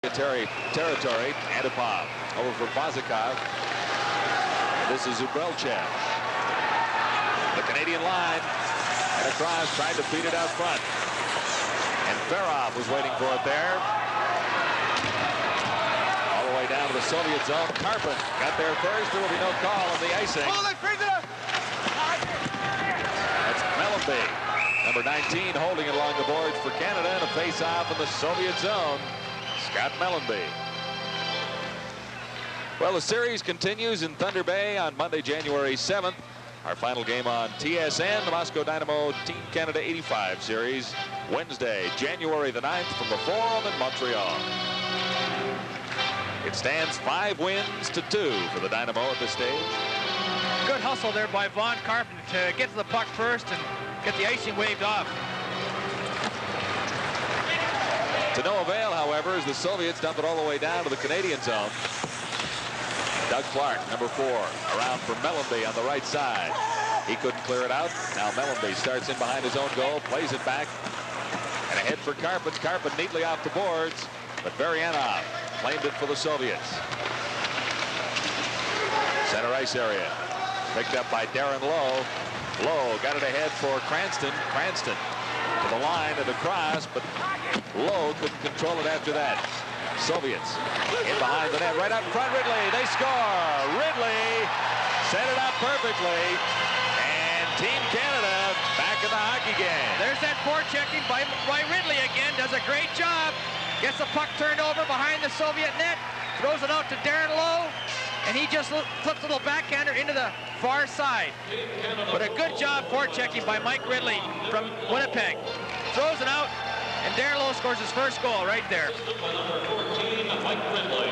territory. Antipov over for Vazikov. This is Ubrelchev. The Canadian line and across, tried to feed it out front. And Ferrov was waiting for it there. All the way down to the Soviet zone. Karpin got there first. There will be no call on the icing. That's Mellanby, number 19, holding it along the boards for Canada, and a face-off in the Soviet zone. Scott Mellanby. Well, the series continues in Thunder Bay on Monday, January 7th. Our final game on TSN, the Moscow Dynamo Team Canada 85 series, Wednesday, January the 9th from the Forum in Montreal. It stands 5 wins to 2 for the Dynamo at this stage. Good hustle there by Vaughn Karpin to get to the puck first and get the icing waved off. To no avail, however, as the Soviets dump it all the way down to the Canadian zone. Doug Clark, number 4, around for Mellanby on the right side. He couldn't clear it out. Now Mellanby starts in behind his own goal, plays it back, and ahead for Karpin. Karpin neatly off the boards, but Varianov claimed it for the Soviets. Center ice area, picked up by Darren Lowe. Lowe got it ahead for Cranston. Cranston to the line and across, but Lowe couldn't control it after that. Soviets in behind the net, right out in front. Ridley, they score. Ridley set it up perfectly, and Team Canada back in the hockey game. There's that forechecking by Ridley again. Does a great job. Gets the puck turned over behind the Soviet net, throws it out to Darren Lowe, and he just flips a little backhander into the far side. But a good job forechecking by Mike Ridley from Winnipeg. Throws it out, and Darren Lowe scores his first goal right there. Mike Ridley.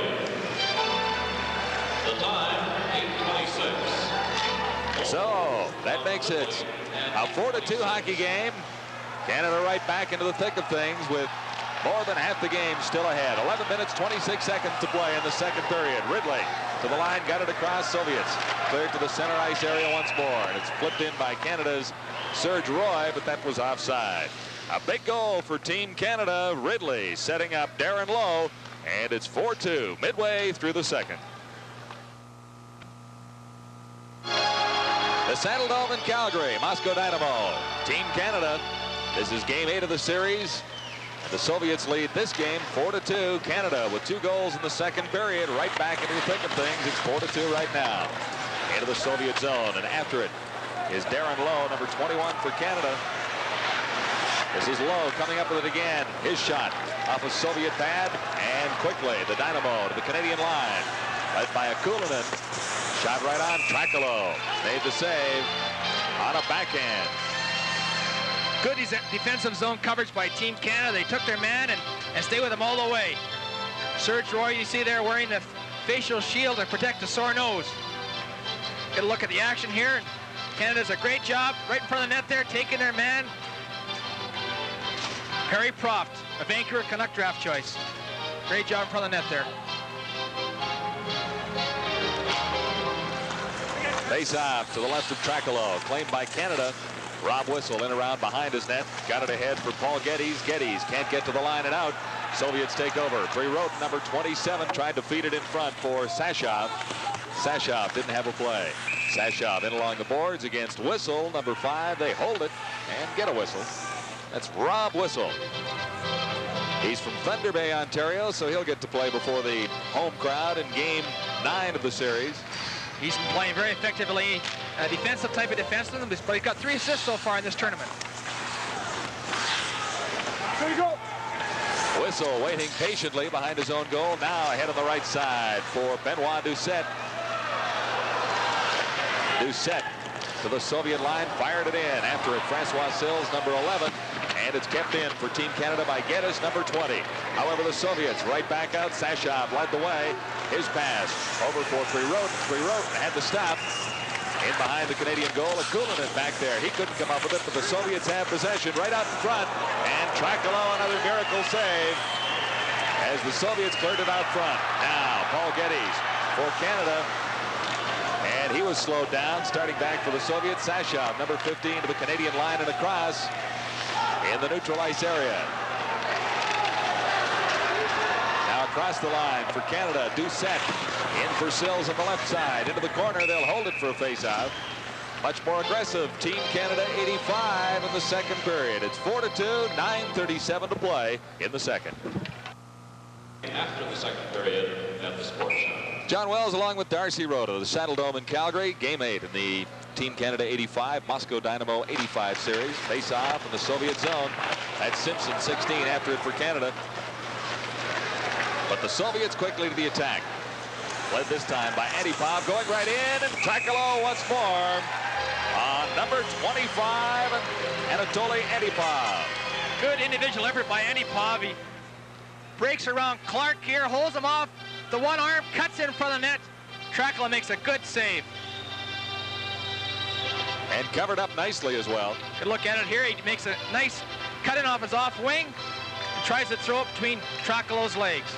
The time, 8:26. So that makes it a 4-2 hockey game. Canada right back into the thick of things with more than half the game still ahead. 11 minutes, 26 seconds to play in the second period. Ridley to the line, got it across. Soviets cleared to the center ice area once more, and it's flipped in by Canada's Serge Roy, but that was offside. A big goal for Team Canada. Ridley setting up Darren Lowe, and it's 4-2 midway through the second. The Saddledome in Calgary, Moscow Dynamo, Team Canada. This is game 8 of the series. The Soviets lead this game 4-2. Canada with 2 goals in the second period, right back into the thick of things. It's 4-2 right now. Into the Soviet zone, and after it is Darren Lowe, number 21 for Canada. This is Lowe coming up with it again. His shot off a Soviet pad, and quickly the Dynamo to the Canadian line, led by Akulinen. Shot right on. Trakalo made the save on a backhand. Good defensive zone coverage by Team Canada. They took their man and stay with him all the way. Serge Roy, you see there wearing the facial shield to protect the sore nose. Get a look at the action here. Canada does a great job right in front of the net there, taking their man. Harry Proft, a Vancouver Canuck draft choice. Great job in front of the net there. Face off to the left of Trakalo, claimed by Canada. Rob Whistle in around behind his net. Got it ahead for Paul Geddes. Geddes can't get to the line and out. Soviets take over. Prirotin, number 27, tried to feed it in front for Sashov. Sashov didn't have a play. Sashov in along the boards against Whistle, number 5. They hold it and get a whistle. That's Rob Whistle. He's from Thunder Bay, Ontario, so he'll get to play before the home crowd in game 9 of the series. He's been playing very effectively, a defensive type of defenseman, but he's got 3 assists so far in this tournament. There you go. Whistle waiting patiently behind his own goal. Now ahead on the right side for Benoit Doucette. Doucette to the Soviet line, fired it in. After it, Francois Sills, number 11. And it's kept in for Team Canada by Geddes, number 20. However, the Soviets right back out. Sashov led the way. His pass over for Prirotin. Prirotin had to stop. In behind the Canadian goal, Akulinen back there. He couldn't come up with it, but the Soviets have possession right out in front. And Trakalo, another miracle save as the Soviets cleared it out front. Now, Paul Geddes for Canada. And he was slowed down, starting back for the Soviets. Sashov, number 15, to the Canadian line and across in the neutral ice area. Now across the line for Canada. Doucette in for Sills on the left side. Into the corner. They'll hold it for a face-off. Much more aggressive. Team Canada 85 in the second period. It's 4-2, 9:37 to play in the second. After the second period at the Sports Center. John Wells along with Darcy Rhoda, the Saddle Dome in Calgary. Game 8 in the Team Canada 85, Moscow Dynamo 85 series. Face off in the Soviet zone. That's Simpson 16 after it for Canada. But the Soviets quickly to the attack. Led this time by Antipov, going right in, and Trakalo once more on number 25, Anatoly Antipov. Good individual effort by Antipov. He breaks around Clark here, holds him off. The one arm cuts in front of the net. Trakalo makes a good save. And covered up nicely as well. Good look at it here. He makes a nice cut in off his off wing and tries to throw it between Trakalo's legs.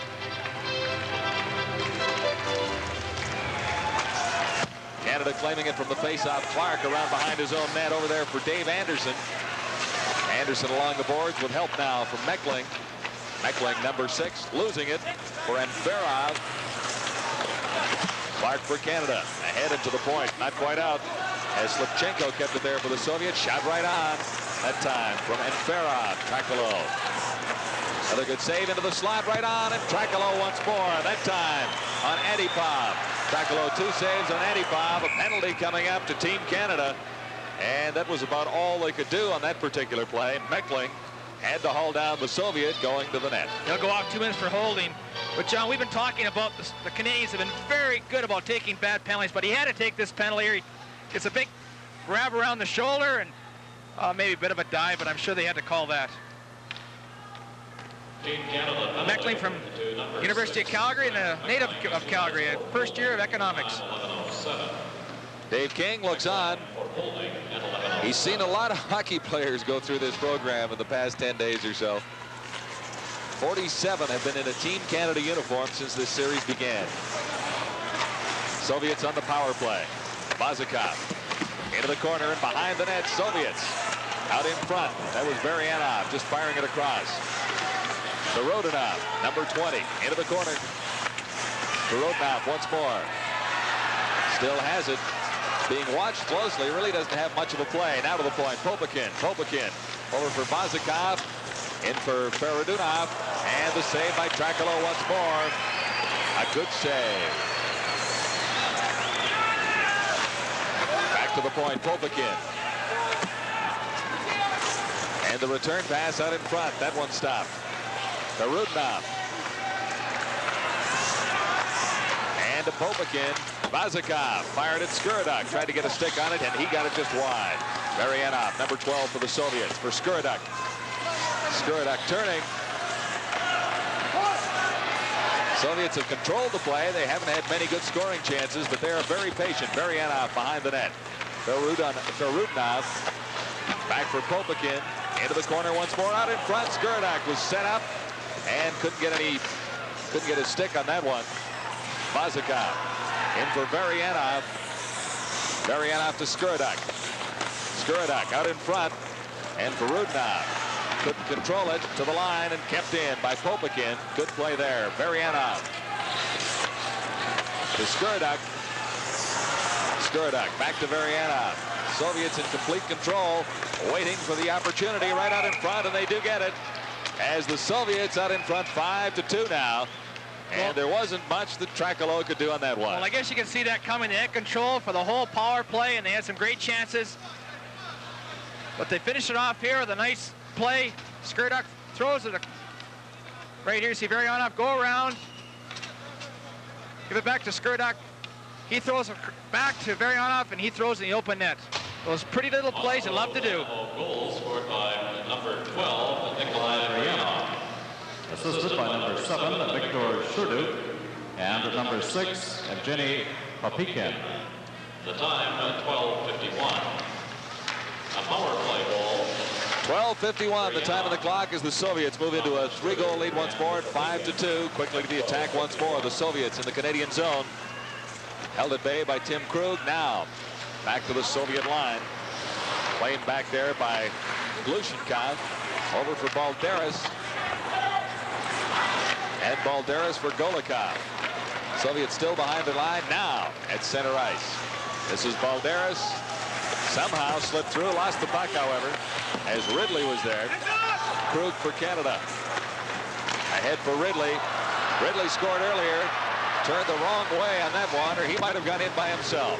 Canada claiming it from the face-off. Clark around behind his own net over there for Dave Anderson. Anderson along the boards with help now from Meckling. Meckling, number 6, losing it for Enferov. Clark for Canada, ahead into the point, not quite out, as Slipchenko kept it there for the Soviets. Shot right on, that time from Enferov. Trakalo. Another good save into the slot, right on, and Trakalo once more, that time on Antipov. Trakalo 2 saves on Antipov, a penalty coming up to Team Canada, and that was about all they could do on that particular play. Meckling had to haul down the Soviet going to the net. He'll go off 2 minutes for holding. But John, we've been talking about this, the Canadians have been very good about taking bad penalties, but he had to take this penalty here. It's a big grab around the shoulder and maybe a bit of a dive, but I'm sure they had to call that. Team Canada. Meckling from University of Calgary and a native of Calgary, first year of economics. 11:07. Dave King looks on. For holding at 11:07. He's seen a lot of hockey players go through this program in the past 10 days or so. 47 have been in a Team Canada uniform since this series began. Soviets on the power play. Vazikov into the corner and behind the net. Soviets out in front. That was Baryanov just firing it across. Rodionov, number 20, into the corner. Rodionov once more. Still has it. Being watched closely, really doesn't have much of a play. Now to the point, Popakin. Popakin over for Vazikov, in for Ferodunov, and the save by Trakalo once more. A good save. Back to the point, Popakin. And the return pass out in front. That one stopped. Ferodunov. And to Popakin. Vazikov fired at Skuraduk, tried to get a stick on it, and he got it just wide. Baryanov, number 12 for the Soviets, for Skuraduk. Skuraduk turning. Soviets have controlled the play. They haven't had many good scoring chances, but they are very patient. Baryanov behind the net. Ferodunov back for Popakin. Into the corner once more, out in front. Skuraduk was set up and couldn't get a stick on that one. Vazikov in for Baryanov. Baryanov to Skuraduk. Skuraduk out in front, and Ferodunov couldn't control it to the line and kept in by Popakin. Good play there. Baryanov to Skuraduk. Skuraduk back to Baryanov. Soviets in complete control, waiting for the opportunity right out in front, and they do get it. As the Soviets out in front, 5-2 now. And there wasn't much that Trakalo could do on that one. Well, I guess you can see that coming. They had control for the whole power play, and they had some great chances. But they finished it off here with a nice play. Skuraduk throws it right here. See Baryanov go around. Give it back to Skuraduk. He throws it back to Baryanov, and he throws in the open net. Those pretty little plays you love to do. Goal scored by number 12, Nikolai Baryanov. Assisted by number 7, Viktor Shurduk, and number 6, Evgeny Popakin. The time, 12:51. A power play goal. 12:51, the time of the clock, as the Soviets move into a 3-goal lead once more at 5-2. Quickly to the attack once more. The Soviets in the Canadian zone. Held at bay by Tim Krug. Now back to the Soviet line. Playing back there by Glushenkov. Over for Balderas. And Balderas for Golikov. Soviets still behind the line now at center ice. This is Balderas. Somehow slipped through, lost the puck, however, as Ridley was there. Krug for Canada. Ahead for Ridley. Ridley scored earlier. Turned the wrong way on that one, or he might have gone in by himself.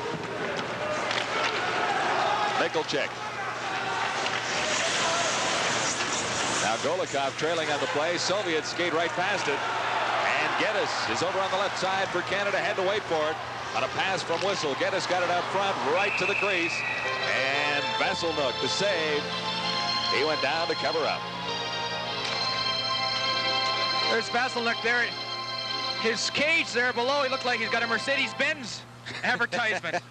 Mikulchik. Now Golikov trailing on the play. Soviets skate right past it. And Geddes is over on the left side for Canada. Had to wait for it. On a pass from Whistle. Geddes got it out front, right to the crease. And Vasilnuk to save. He went down to cover up. There's Vasilnuk there. His cage there below, he looked like he's got a Mercedes-Benz advertisement.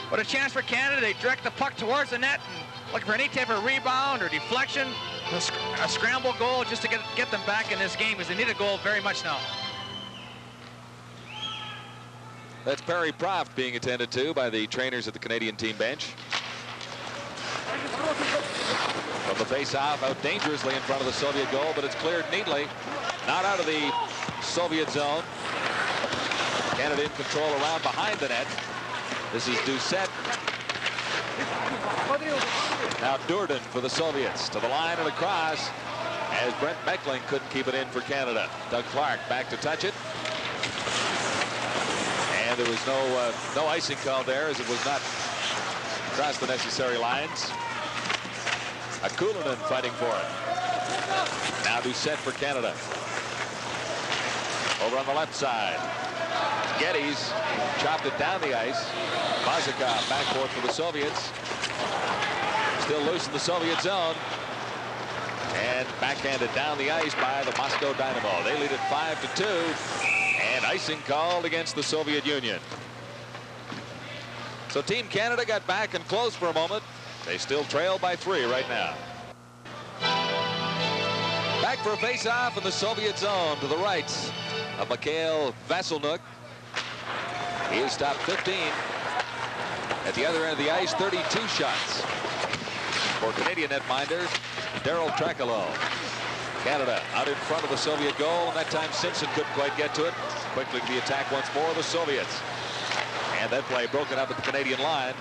What a chance for Canada. They direct the puck towards the net and looking for any type of rebound or deflection. A scramble goal just to get them back in this game, because they need a goal very much now. That's Perry Proft being attended to by the trainers at the Canadian team bench. From the face-off, out dangerously in front of the Soviet goal, but it's cleared neatly. Not out of the Soviet zone. Canada in control around behind the net. This is Doucette. Now Durden for the Soviets. To the line and across, as Brent Meckling couldn't keep it in for Canada. Doug Clark back to touch it. And there was no icing call there, as it was not across the necessary lines. Akulinen fighting for it. Now Doucette for Canada. Over on the left side. Geddes chopped it down the ice. Bazikov backcourt for the Soviets. Still loose in the Soviet zone. And backhanded down the ice by the Moscow Dynamo. They lead it 5-2. And icing called against the Soviet Union. So Team Canada got back and close for a moment. They still trail by 3 right now. Back for a face-off in the Soviet zone to the right of Mikhail Vasilnuk. He has stopped 15. At the other end of the ice, 32 shots for Canadian netminder Daryl Trakalo. Canada out in front of the Soviet goal, and that time Simpson couldn't quite get to it. Quickly to the attack once more, the Soviets. And that play broken up at the Canadian line.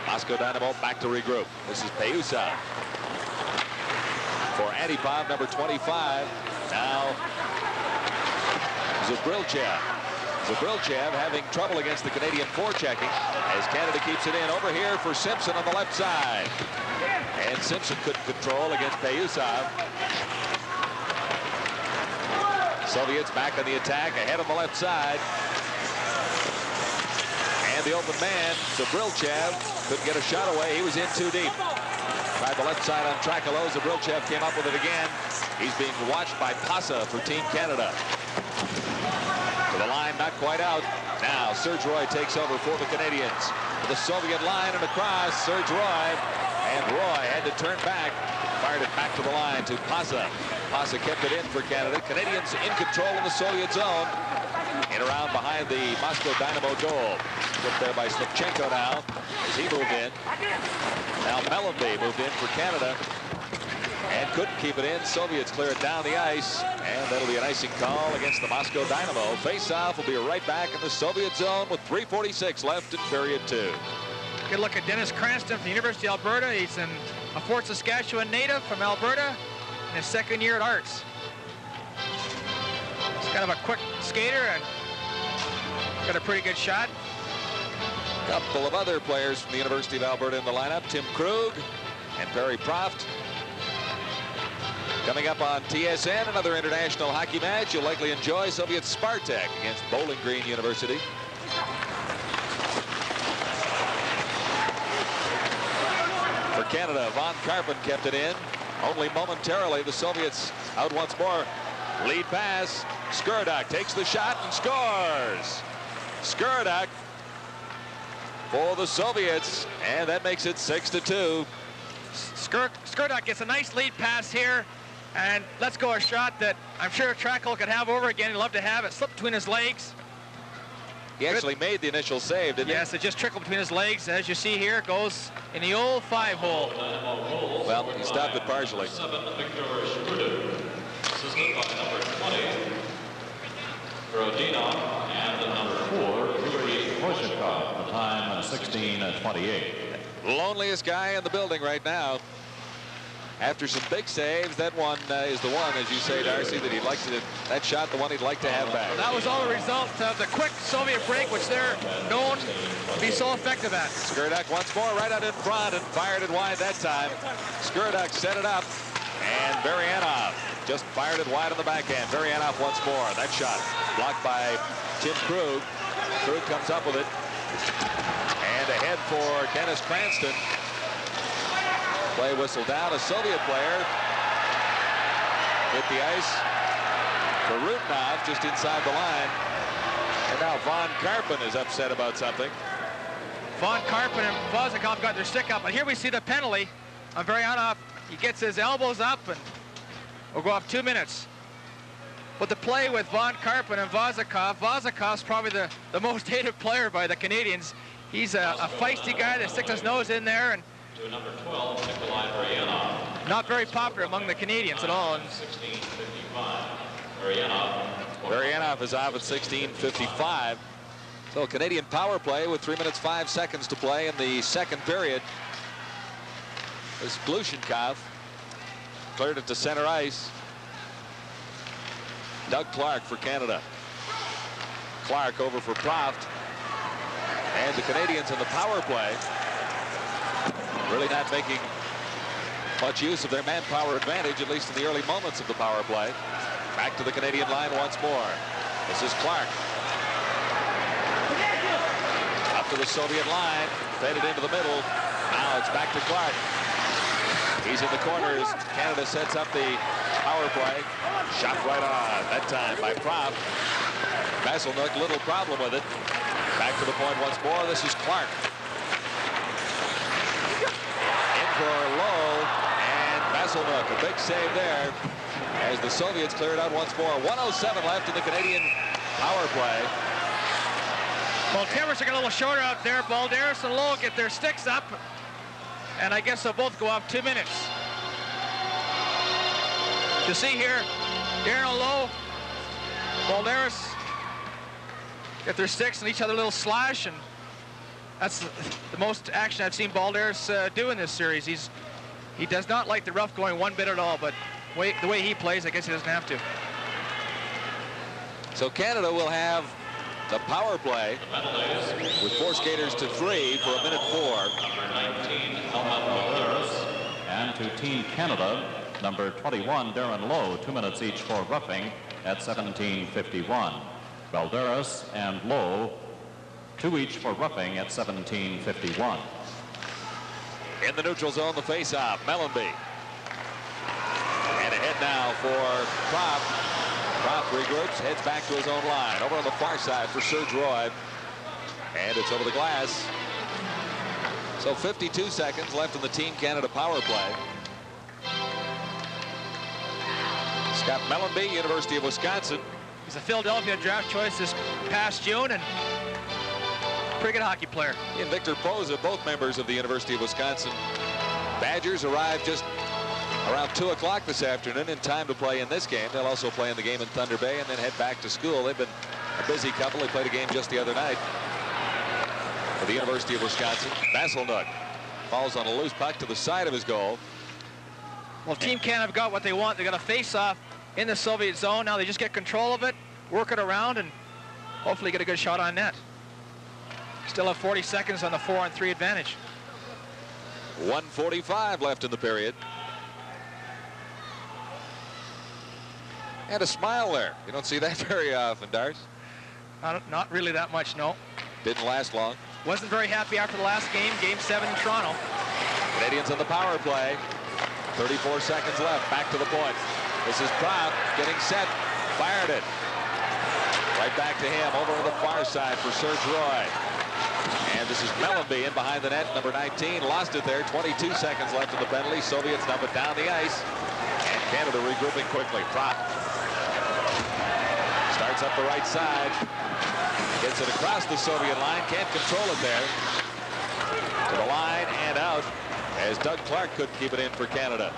Moscow Dynamo back to regroup. This is Payusa for Antipov, number 25. Now Zubrilchev. Zubrilchev having trouble against the Canadian forechecking as Canada keeps it in. Over here for Simpson on the left side. And Simpson couldn't control against Payusov. Soviets back on the attack, ahead on the left side. And the open man, Zubrilchev, couldn't get a shot away. He was in too deep. Tried the left side on Trakalo. Zubrilchev came up with it again. He's being watched by Pasa for Team Canada. To the line, not quite out. Now Serge Roy takes over for the Canadians. To the Soviet line and across, Serge Roy. And Roy had to turn back. Fired it back to the line to Pasa. Pasa kept it in for Canada. Canadians in control in the Soviet zone. In around behind the Moscow Dynamo goal. Put there by Slipchenko now as he moved in. Now Mellanby moved in for Canada and couldn't keep it in. Soviets clear it down the ice, and that'll be an icing call against the Moscow Dynamo. Face-off will be right back in the Soviet zone with 3:46 left in period 2. Good look at Dennis Cranston from the University of Alberta. He's a Fort Saskatchewan native from Alberta in his second year at Arts. He's kind of a quick skater and got a pretty good shot. Couple of other players from the University of Alberta in the lineup. Tim Krug and Perry Proft. Coming up on TSN, another international hockey match you'll likely enjoy. Soviet Spartak against Bowling Green University. For Canada, Von Karpen kept it in. Only momentarily, the Soviets out once more. Lead pass. Skurdok takes the shot and scores. Skurdok for the Soviets, and that makes it 6-2. Skurdok gets a nice lead pass here, and let's go a shot that I'm sure Trakalo could have over again. He'd love to have it. Slipped between his legs. He actually made the initial save, didn't he? Yes, it just trickled between his legs. As you see here, it goes in the old 5-hole. Well, he stopped it partially. Assisted by number 20, Rodinov, and the number 4, Yuri Koshikov. The time 16:28. Loneliest guy in the building right now. After some big saves, that one is the one, as you say, Darcy, that he'd like to, that shot, the one he'd like to have back. That was all a result of the quick Soviet break, which they're known to be so effective at. Skurduk once more right out in front and fired it wide that time. Skurduk set it up, and Varianov just fired it wide on the backhand. Varianov once more. That shot blocked by Tim Krug. Krug comes up with it. And ahead for Dennis Cranston. Play whistle down. A Soviet player hit the ice for Rutenov just inside the line. And now Von Karpin is upset about something. Von Karpin and Vozakov got their stick up, but here we see the penalty on Varianov. He gets his elbows up and we'll go up 2 minutes. But the play with Von Karpin and Vozakov, Vozakov's probably the most hated player by the Canadians. He's a feisty guy that sticks his nose in there, and To number 12, Nikolai Varianov. not very popular among the Canadians at all. And 16:55. Varianov. Varianov is off at 16:55. So Canadian power play with 3 minutes 5 seconds to play in the second period. This Glushenkov cleared it to center ice. Doug Clark for Canada. Clark over for Proft. And the Canadians in the power play really not making much use of their manpower advantage, at least in the early moments of the power play. Back to the Canadian line once more. This is Clark. Up to the Soviet line, faded into the middle. Now it's back to Clark. He's in the corners. Canada sets up the power play. Shot right on, that time by Proft. Vasilnuk, little problem with it. Back to the point once more. This is Clark. In for Lowe, and Vasilnuk, a big save there as the Soviets clear it out once more. 1:07 left in the Canadian power play. well, Timbers are getting a little shorter out there. Balderas and Lowe get their sticks up, and I guess they'll both go off 2 minutes. You see here, Darren Lowe, Balderas get their sticks and each other a little slash, and that's the most action I've seen Balderas do in this series. He does not like the rough going one bit at all, but the way he plays, I guess he doesn't have to. So Canada will have the power play with 4 skaters to 3 for 1:04. Number 19, Helmut Balderas. And to Team Canada, number 21, Darren Lowe, 2 minutes each for roughing at 17:51. Balderas and Lowe, 2 each for roughing at 17:51. In the neutral zone, the face-off, Mellanby. And ahead now for Proft. Proft regroups, heads back to his own line. Over on the far side for Serge Roy. And it's over the glass. So 52 seconds left in the Team Canada power play. Scott Mellanby, University of Wisconsin. He's a Philadelphia draft choice this past June, and pretty good hockey player. He and Victor Poza, both members of the University of Wisconsin Badgers, arrived just around 2 o'clock this afternoon in time to play in this game. They'll also play in the game in Thunder Bay and then head back to school. They've been a busy couple. They played a game just the other night for the University of Wisconsin. Vasilnuk falls on a loose puck to the side of his goal. Well, Team Canada have got what they want. They got a face-off in the Soviet zone. Now they just get control of it, work it around, and hopefully get a good shot on net. Still have 40 seconds on the 4-on-3 advantage. 1:45 left in the period. And a smile there. You don't see that very often, Darce. Not really that much, no. Didn't last long. Wasn't very happy after the last game, Game 7 in Toronto. Canadians on the power play. 34 seconds left. Back to the point. This is Proft getting set. Fired it. Right back to him over on the far side for Serge Roy. And this is Mellanby in behind the net, number 19. Lost it there. 22 seconds left in the penalty. Soviets dump it down the ice. And Canada regrouping quickly. Proft starts up the right side. Gets it across the Soviet line. Can't control it there. To the line and out as Doug Clark couldn't keep it in for Canada.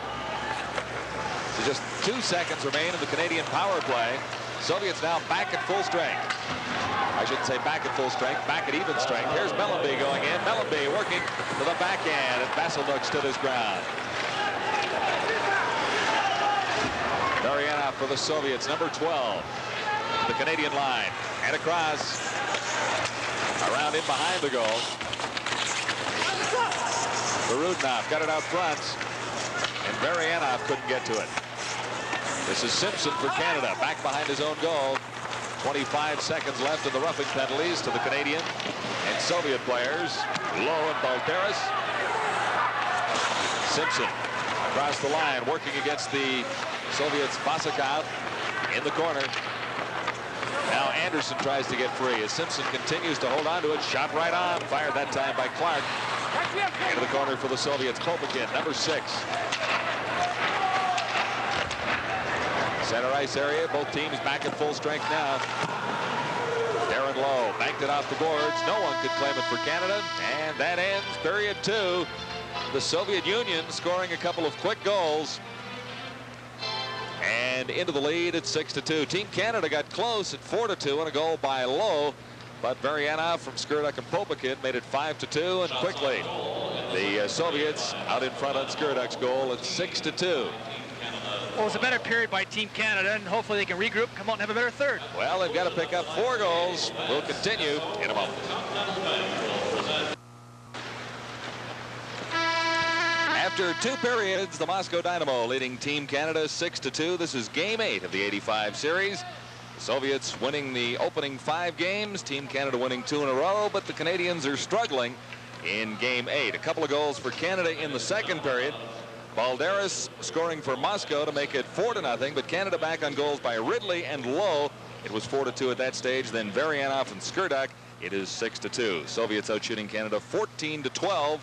So just 2 seconds remain in the Canadian power play. Soviets now back at full strength. I shouldn't say back at full strength, back at even strength. Here's Mellanby going in. Mellanby working to the backhand, and Vasiluk stood his ground. Durianov for the Soviets, number 12. The Canadian line, and across. Around in behind the goal. Varudnov got it out front, and Varianov couldn't get to it. This is Simpson for Canada, back behind his own goal. 25 seconds left in the roughing penalties to the Canadian and Soviet players. Lowe and Balderas. Simpson across the line, working against the Soviets. Vasakov in the corner. Now Anderson tries to get free as Simpson continues to hold on to it. Shot right on, fired that time by Clark. Into the corner for the Soviets. Popakin, number 6. Center ice area, both teams back at full strength now. Darren Lowe banked it off the boards. No one could claim it for Canada, and that ends period 2. The Soviet Union scoring a couple of quick goals and into the lead at 6-2. Team Canada got close at 4-2 and a goal by Lowe, but Varianov from Skirduck and Popakin made it 5-2, and quickly the Soviets out in front on Skirduck's goal at 6-2. Well, it's a better period by Team Canada, and hopefully they can regroup, come out and have a better third. Well, they've got to pick up 4 goals. We'll continue in a moment. After 2 periods, the Moscow Dynamo leading Team Canada 6-2. This is Game 8 of the '85 series. The Soviets winning the opening 5 games. Team Canada winning 2 in a row, but the Canadians are struggling in Game 8. A couple of goals for Canada in the second period. Balderas scoring for Moscow to make it 4-0, but Canada back on goals by Ridley and Lowe. It was 4-2 at that stage. Then Varianov and Skirduck. It is 6-2. Soviets out shooting Canada 14-12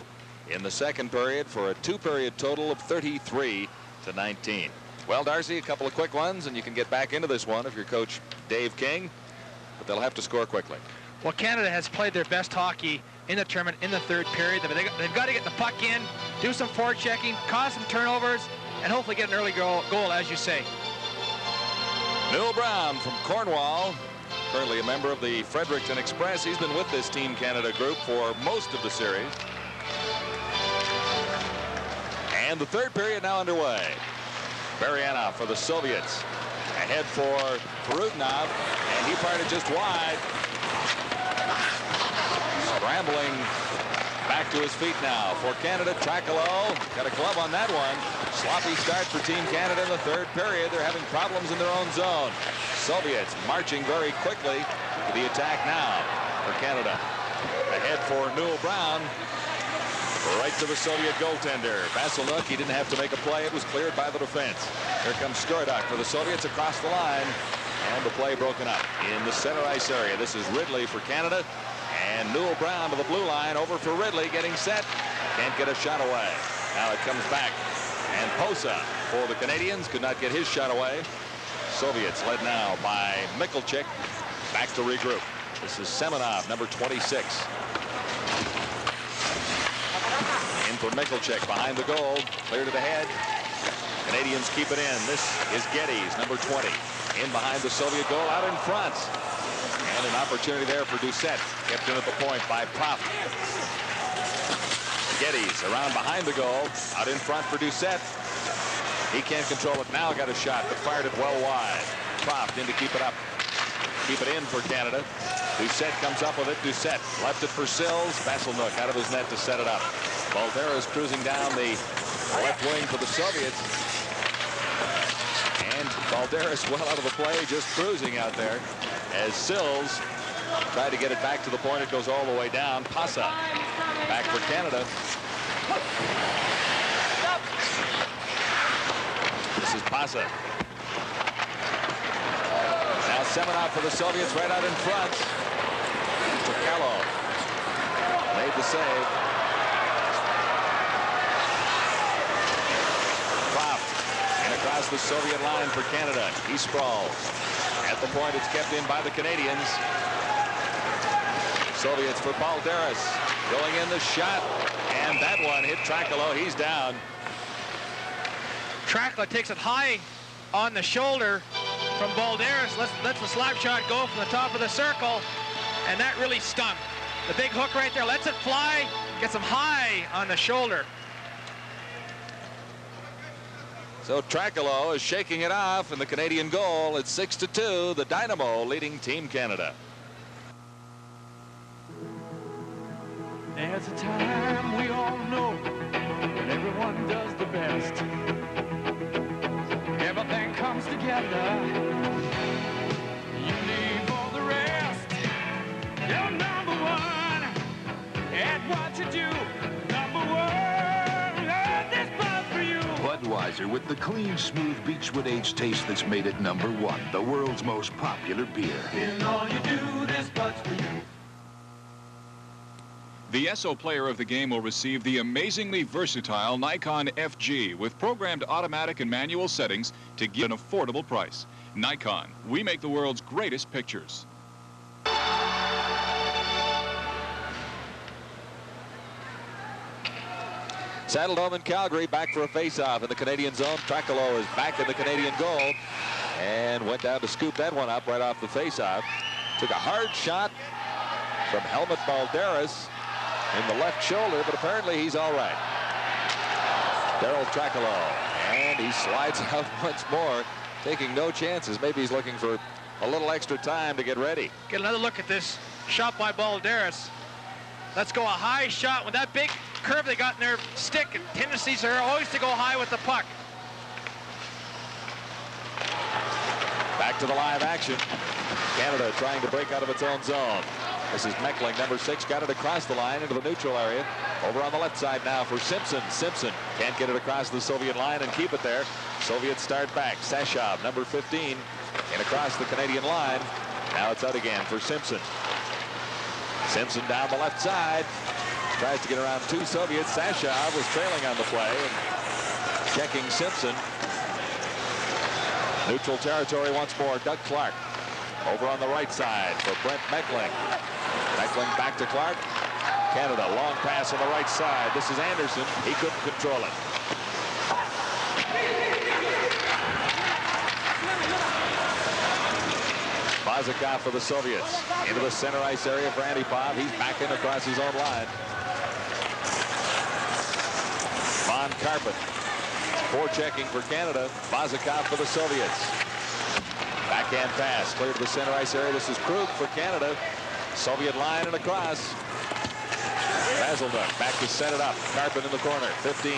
in the second period for a 2-period total of 33-19. Well, Darcy, a couple of quick ones, and you can get back into this one if you're Coach Dave King, but they'll have to score quickly. Well, Canada has played their best hockey in the tournament in the third period. They've got to get the puck in, do some forechecking, cause some turnovers, and hopefully get an early goal, as you say. Newell Brown from Cornwall, currently a member of the Fredericton Express. He's been with this Team Canada group for most of the series. And the third period now underway. Varianov for the Soviets. Ahead for Varudnov, and he fired it just wide. Scrambling back to his feet now for Canada. Tracolo got a glove on that one. Sloppy start for Team Canada in the third period. They're having problems in their own zone. Soviets marching very quickly to the attack now for Canada. Ahead for Newell Brown. Right to the Soviet goaltender. Vasiluk, he didn't have to make a play. It was cleared by the defense. Here comes Skirduck for the Soviets across the line. And the play broken up in the center ice area. This is Ridley for Canada. And Newell Brown to the blue line. Over for Ridley, getting set. Can't get a shot away. Now it comes back. And Posa for the Canadians could not get his shot away. Soviets led now by Mikulchik. Back to regroup. This is Semenov, number 26. In for Mikulchik behind the goal. Cleared it ahead. Canadians keep it in. This is Geddes, number 20. In behind the Soviet goal, out in front. And an opportunity there for Doucette. Kept in at the point by Pop. Geddes around behind the goal. Out in front for Doucette. He can't control it now. Got a shot, but fired it well wide. Propped in to keep it up. Keep it in for Canada. Doucette comes up with it. Doucette left it for Sills. Vasiluk out of his net to set it up. Balderas cruising down the left wing for the Soviets. And Balderas well out of the play, just cruising out there. As Sills tried to get it back to the point, it goes all the way down. Pasa back for Canada. This is Pasa. Now Semenov for the Soviets right out in front. Tracalo made the save. Propped and across the Soviet line for Canada. He sprawls. At the point, it's kept in by the Canadians. Soviets for Balderas. Going in the shot. And that one hit Tracalo. He's down. Trakla takes it high on the shoulder from Balderas, lets the slap shot go from the top of the circle, and that really stung. The big hook right there, lets it fly, gets him high on the shoulder. So Trakala is shaking it off in the Canadian goal. It's 6-2, the Dynamo leading Team Canada. There's a time we all know when everyone does the best. Everything comes together. You leave all the rest. You're number one at what you do. Number one at this spot for you. Budweiser with the clean, smooth Beechwood aged taste that's made it #1, the world's most popular beer. In all you do, this Bud's for you. The Esso player of the game will receive the amazingly versatile Nikon FG with programmed automatic and manual settings to give an affordable price. Nikon, we make the world's greatest pictures. Saddledome in Calgary back for a face-off in the Canadian zone. Trakala is back in the Canadian goal and went down to scoop that one up right off the face-off. Took a hard shot from Helmut Balderas in the left shoulder, but apparently he's all right. Daryl Trakala, and he slides out once more, taking no chances. Maybe he's looking for a little extra time to get ready. Get another look at this shot by Balderas. Let's go a high shot with that big curve they got in their stick, and tendencies are always to go high with the puck. Back to the live action. Canada trying to break out of its own zone. This is Meckling, number 6, got it across the line into the neutral area. Over on the left side now for Simpson. Simpson can't get it across the Soviet line and keep it there. Soviets start back. Sashov, number 15, and across the Canadian line. Now it's out again for Simpson. Simpson down the left side. Tries to get around 2 Soviets. Sashov was trailing on the play and checking Simpson. Neutral territory once more. Doug Clark over on the right side for Brent Meckling. Meckling back to Clark. Canada, long pass on the right side. This is Anderson. He couldn't control it. Vazikov for the Soviets. Into the center ice area for Antipov. He's backing across his own line. Von Karpin. Forechecking for Canada. Vazikov for the Soviets. Backhand pass, clear to the center ice area. This is Krug for Canada. Soviet line and across. Basilnuk back to set it up. Karpin in the corner, 15.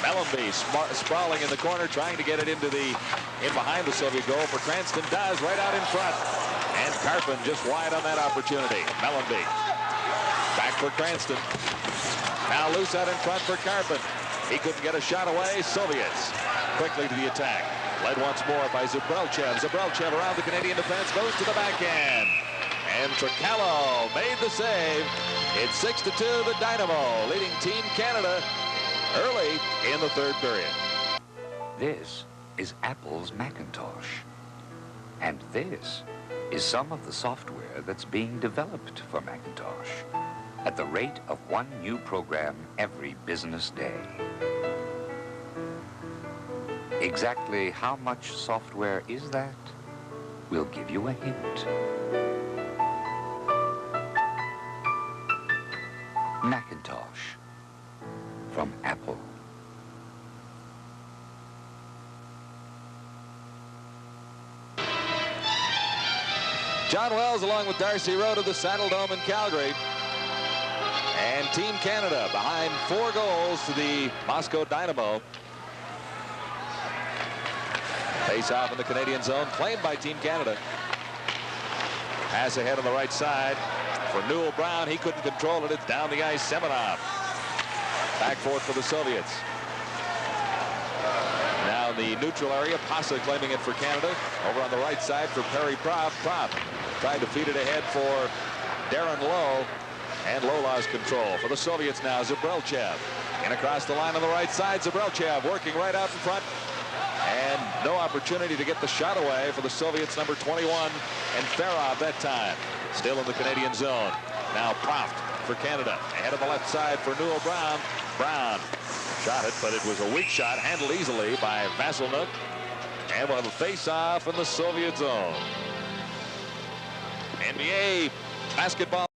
Mellenby sprawling in the corner, trying to get it in behind the Soviet goal. For Cranston does, right out in front. And Karpin just wide on that opportunity. Mellenby back for Cranston. Now loose out in front for Karpin. He couldn't get a shot away. Soviets quickly to the attack. Led once more by Zabrelchev. Zabrelchev around the Canadian defense, goes to the backhand. And Trakala made the save. It's 6-2, the Dynamo leading Team Canada early in the third period. This is Apple's Macintosh. And this is some of the software that's being developed for Macintosh at the rate of 1 new program every business day. Exactly how much software is that? We'll give you a hint. Macintosh from Apple. John Wells along with Darcy Rowe to the Saddledome in Calgary. And Team Canada behind 4 goals to the Moscow Dynamo. Face off in the Canadian zone, claimed by Team Canada. Pass ahead on the right side for Newell Brown. He couldn't control it. It's down the ice. Semenov. Back for it for the Soviets. Now in the neutral area, Pasa claiming it for Canada. Over on the right side for Perry Propp. Propp tried to feed it ahead for Darren Lowe. And Lowe lost control for the Soviets now. Zabrelchev in across the line on the right side. Zabrelchev working right out in front. And no opportunity to get the shot away for the Soviets, number 21, and Farov that time. Still in the Canadian zone. Now Proft for Canada. Ahead on the left side for Newell Brown. Brown shot it, but it was a weak shot handled easily by Vasilnuk. And we'll have a face-off in the Soviet zone. NBA basketball.